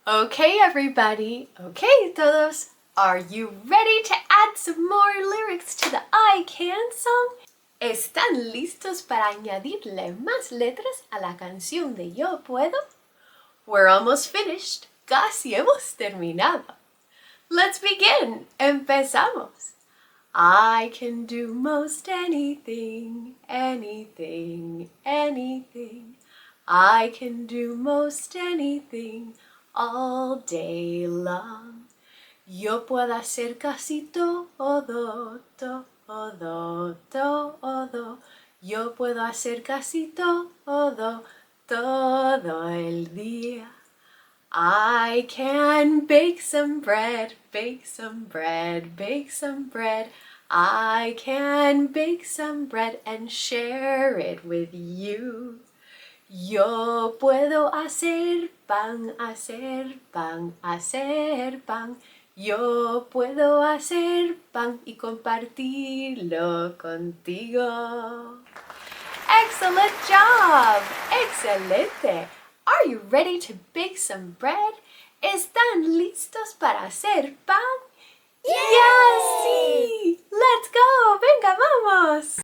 Okay, everybody. Okay, todos. Are you ready to add some more lyrics to the I Can song? ¿Están listos para añadirle más letras a la canción de Yo Puedo? We're almost finished. Casi hemos terminado. Let's begin. Empezamos. I can do most anything, anything, anything. I can do most anything all day long. Yo puedo hacer casi todo, todo, todo. Yo puedo hacer casi todo, todo el día. I can bake some bread, bake some bread, bake some bread. I can bake some bread and share it with you. Yo puedo hacer pan, hacer pan, hacer pan. Yo puedo hacer pan y compartirlo contigo. Excellent job! Excelente! Are you ready to bake some bread? ¿Están listos para hacer pan? Yay! Yes! Sí! Let's go! Venga, vamos!